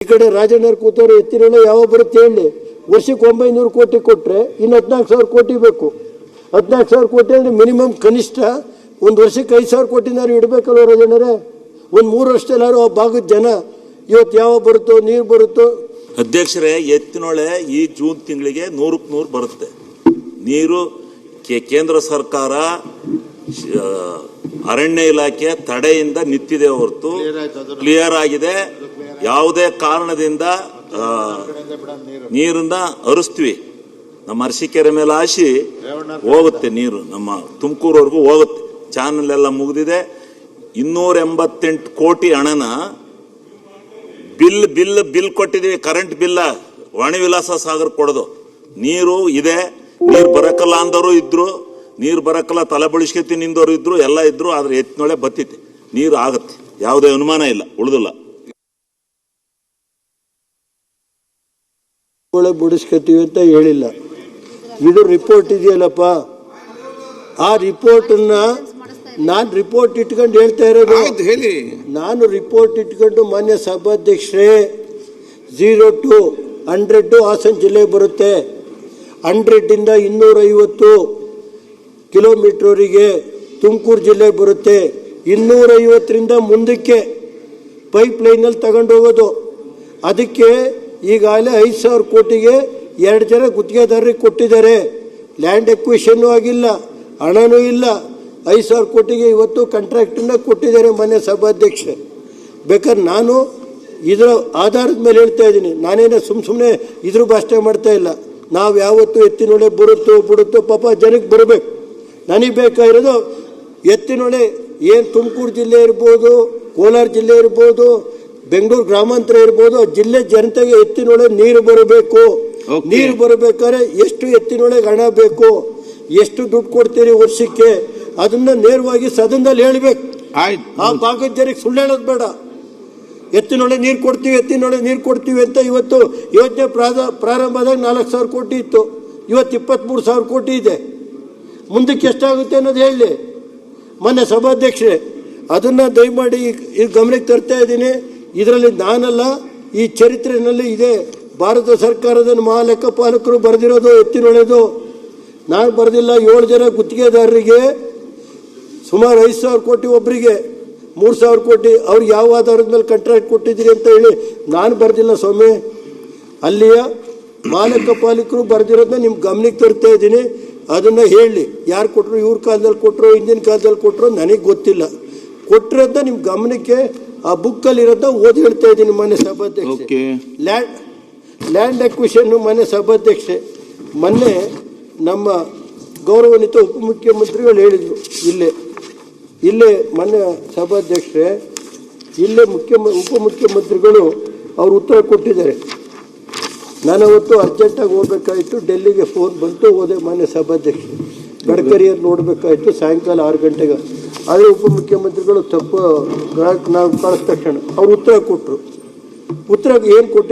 ಈ ಕಡೆ ರಾಜಣ್ಣರು ಕೂತವ್ರು ಎತ್ತಿನ ಯಾವ ಬರುತ್ತೆ ಹೇಳಿ. ವರ್ಷಕ್ಕೆ 900 ಕೋಟಿ ಕೊಟ್ಟರೆ ಇನ್ನು 14,000 ಕೋಟಿ ಬೇಕು. 14,000 ಕೋಟಿ ಅಂದರೆ ಮಿನಿಮಮ್ ಕನಿಷ್ಠ ಒಂದು ವರ್ಷಕ್ಕೆ 5,000 ಕೋಟಿನಾರು ಇಡಬೇಕಲ್ವ ರಾಜಣ್ಣರೇ? ಒಂದು 3 ವರ್ಷದಲ್ಲಾರು ಆ ಭಾಗದ ಜನ ಇವತ್ತು ಯಾವ ಬರುತ್ತೋ ನೀರು ಬರುತ್ತೋ. ಅಧ್ಯಕ್ಷರೇ, ಎತ್ತಿನೊಳೆ ಈ ಜೂನ್ ತಿಂಗಳಿಗೆ 100ಕ್ಕೆ 100 ಬರುತ್ತೆ ನೀರು. ಕೇಂದ್ರ ಸರ್ಕಾರ ಅರಣ್ಯ ಇಲಾಖೆ ತಡೆಯಿಂದ ನಿಂತಿದೆ ಹೊರತು ಕ್ಲಿಯರ್ ಆಗಿದೆ. ಯಾವುದೇ ಕಾರಣದಿಂದ ನೀರನ್ನ ಹರಿಸ್ತೀವಿ. ನಮ್ಮ ಅರಸೀಕೆರೆ ಮೇಲೆ ಹಾಸಿ ಹೋಗುತ್ತೆ ನೀರು, ನಮ್ಮ ತುಮಕೂರವರೆಗೂ ಹೋಗುತ್ತೆ. ಚಾನಲ್ ಎಲ್ಲ ಮುಗಿದಿದೆ. 288 ಕೋಟಿ ಹಣನ ಬಿಲ್ ಕೊಟ್ಟಿದ್ದೀವಿ. ಕರೆಂಟ್ ಬಿಲ್ಲ ವಾಣಿವಿಲಾಸ ಸಾಗರ್ ಕೊಡೋದು. ನೀರು ಇದೆ, ನೀರು ಬರಕಲ್ಲ ಅಂದವರು ಇದ್ರು, ನೀರು ಬರಕಲ್ಲ ತಲೆ ಬಳಸ್ಕೊತಿ ನಿಂದವರು ಇದ್ರು, ಎಲ್ಲ ಇದ್ರು. ಆದ್ರೆ ಎತ್ತಿನೊಳೆ ಬತ್ತೈತಿ, ನೀರು ಆಗತ್ತೆ, ಯಾವುದೇ ಅನುಮಾನ ಇಲ್ಲ, ಉಳಿದಿಲ್ಲ. ಬಿಡಿಸ್ಕೊತೀವಿ ಅಂತ ಹೇಳಿಲ್ಲ. ಇದು ರಿಪೋರ್ಟ್ ಇದೆಯಲ್ಲಪ್ಪ, ಆ ರಿಪೋರ್ಟನ್ನ ನಾನು ರಿಪೋರ್ಟ್ ಇಟ್ಕೊಂಡು ಹೇಳ್ತಾ ಇರೋದು. ನಾನು ರಿಪೋರ್ಟ್ ಇಟ್ಕೊಂಡು ಮಾನ್ಯ ಸಭಾಧ್ಯಕ್ಷರೇ, 0 to 100 ಹಾಸನ ಜಿಲ್ಲೆ ಬರುತ್ತೆ. 100 ಇಂದ 250 ಕಿಲೋಮೀಟರ್ವರೆಗೆ ತುಮಕೂರು ಜಿಲ್ಲೆ ಬರುತ್ತೆ. 250ರಿಂದ ಮುಂದಕ್ಕೆ ಪೈಪ್ ಲೈನಲ್ಲಿ ತಗೊಂಡು ಹೋಗೋದು. ಅದಕ್ಕೆ ಈಗಾಗಲೇ 5,000 ಕೋಟಿಗೆ 2 ಜನ ಗುತ್ತಿಗೆದಾರರಿಗೆ ಕೊಟ್ಟಿದ್ದಾರೆ. ಲ್ಯಾಂಡ್ ಎಕ್ವಿಷನ್ನು ಆಗಿಲ್ಲ, ಹಣನೂ ಇಲ್ಲ. 5,000 ಕೋಟಿಗೆ ಇವತ್ತು ಕಾಂಟ್ರಾಕ್ಟನ್ನ ಕೊಟ್ಟಿದ್ದಾರೆ ಮಾನ್ಯ ಸಭಾಧ್ಯಕ್ಷ. ಬೇಕಾದ್ರೆ ನಾನು ಇದರ ಆಧಾರದ ಮೇಲೆ ಹೇಳ್ತಾ ಇದ್ದೀನಿ, ನಾನೇನೋ ಸುಮ್ಮನೆ ಇದ್ರ ಭಾಷೆ ಮಾಡ್ತಾ ಇಲ್ಲ. ನಾವು ಯಾವತ್ತೂ ಎತ್ತಿನೊಳೆ ಬರುತ್ತೋ ಬಿಡುತ್ತೋ ಪಾಪ ಜನಕ್ಕೆ ಬರಬೇಕು. ನನಗೆ ಬೇಕಾಗಿರೋದು ಎತ್ತಿನೊಳೆ ಏನು ತುಮಕೂರು ಜಿಲ್ಲೆ ಇರ್ಬೋದು, ಕೋಲಾರ ಜಿಲ್ಲೆ ಇರ್ಬೋದು, ಬೆಂಗಳೂರು ಗ್ರಾಮಾಂತರ ಇರ್ಬೋದು, ಆ ಜಿಲ್ಲೆ ಜನತೆಗೆ ಎತ್ತಿನೊಳೆ ನೀರು ಬರಬೇಕು. ನೀರು ಬರಬೇಕಾದ್ರೆ ಎಷ್ಟು ಎತ್ತಿನೊಳಗೆ ಹಣ ಬೇಕು, ಎಷ್ಟು ದುಡ್ಡು ಕೊಡ್ತೀರಿ ವರ್ಷಕ್ಕೆ, ಅದನ್ನ ನೇರವಾಗಿ ಸದನದಲ್ಲಿ ಹೇಳ್ಬೇಕು. ಆ ಭಾಗದ ಜನಕ್ಕೆ ಸುಳ್ಳು ಹೇಳೋದು ಬೇಡ. ಎತ್ತಿನೊಳೆ ನೀರು ಕೊಡ್ತೀವಿ, ಎತ್ತಿನೊಳೆ ನೀರು ಕೊಡ್ತೀವಿ ಅಂತ ಇವತ್ತು ಯೋಜನೆ ಪ್ರಾರಂಭದಾಗ 4,000 ಕೋಟಿ ಇತ್ತು, ಇವತ್ತು 23,000 ಕೋಟಿ ಇದೆ. ಮುಂದಕ್ಕೆ ಎಷ್ಟಾಗುತ್ತೆ ಅನ್ನೋದು ಹೇಳಿ ಮೊನ್ನೆ ಸಭಾಧ್ಯಕ್ಷರೇ. ಅದನ್ನ ದಯಮಾಡಿ ಈ ಗಮನಕ್ಕೆ ತರ್ತಾ ಇದ್ದೀನಿ. ಇದರಲ್ಲಿ ನಾನಲ್ಲ, ಈ ಚರಿತ್ರೆಯಲ್ಲಿ ಇದೆ. ಭಾರತ ಸರ್ಕಾರದ ಮಹಾಲೆಕ್ಕಪಾಲಕರು ಬರೆದಿರೋದು ಎತ್ತಿನೊಳೆದು, ನಾನು ಬರೆದಿಲ್ಲ. 7 ಜನ ಗುತ್ತಿಗೆದಾರರಿಗೆ ಸುಮಾರು 5,000 ಕೋಟಿ, ಒಬ್ಬರಿಗೆ 3,000 ಕೋಟಿ. ಅವ್ರಿಗೆ ಯಾವ ಆಧಾರದ ಮೇಲೆ ಕಾಂಟ್ರಾಕ್ಟ್ ಕೊಟ್ಟಿದ್ದೀರಿ ಅಂತ ಹೇಳಿ ನಾನು ಬರೆದಿಲ್ಲ ಸ್ವಾಮಿ. ಅಲ್ಲಿಯ ಮಹಾಲೆಕ್ಕಪಾಲಕರು ಬರೆದಿರೋದನ್ನ ನಿಮ್ಮ ಗಮನಕ್ಕೆ ತರ್ತಾ ಇದ್ದೀನಿ. ಅದನ್ನು ಹೇಳಿ, ಯಾರು ಕೊಟ್ಟರು, ಇವ್ರ ಕಾಲದಲ್ಲಿ ಕೊಟ್ಟರು, ಹಿಂದಿನ ಕಾಲದಲ್ಲಿ ಕೊಟ್ಟರು, ನನಗೆ ಗೊತ್ತಿಲ್ಲ. ಕೊಟ್ಟಿರೋದನ್ನ ನಿಮ್ಮ ಗಮನಕ್ಕೆ ಆ ಬುಕ್ಕಲ್ಲಿ ಇರೋದನ್ನ ಓದಿ ಹೇಳ್ತಾ ಇದ್ದೀನಿ ಮಾನ್ಯ ಸಭಾಧ್ಯಕ್ಷೆ. ಲ್ಯಾಂಡ್ ಅಕ್ವಿಷನ್ ಮಾನ್ಯ ಸಭಾಧ್ಯಕ್ಷೆ, ಮೊನ್ನೆ ನಮ್ಮ ಗೌರವಾನ್ವಿತ ಉಪಮುಖ್ಯಮಂತ್ರಿಗಳು ಹೇಳಿದರು. ಇಲ್ಲೇ ಮೊನ್ನೆ ಸಭಾಧ್ಯಕ್ಷರೇ, ಇಲ್ಲೇ ಉಪಮುಖ್ಯಮಂತ್ರಿಗಳು ಅವರು ಉತ್ತರ ಕೊಟ್ಟಿದ್ದಾರೆ. ನಾನು ಅವತ್ತು ಅರ್ಜೆಂಟಾಗಿ ಹೋಗ್ಬೇಕಾಯಿತು, ಡೆಲ್ಲಿಗೆ ಫೋನ್ ಬಂತು, ಹೋದೆ ಮಾನ್ಯ ಸಭಾಧ್ಯಕ್ಷ. ಗಡ್ಕರಿಯವ್ರು ನೋಡಬೇಕಾಯಿತು ಸಾಯಂಕಾಲ 6 ಗಂಟೆಗೆ. ಆದರೆ ಉಪಮುಖ್ಯಮಂತ್ರಿಗಳು ತಪ್ಪು ನಾವು ಕಳಿದ ತಕ್ಷಣ ಅವ್ರು ಉತ್ತರ ಕೊಟ್ಟರು. ಉತ್ತರ ಏನು ಕೊಟ್ಟು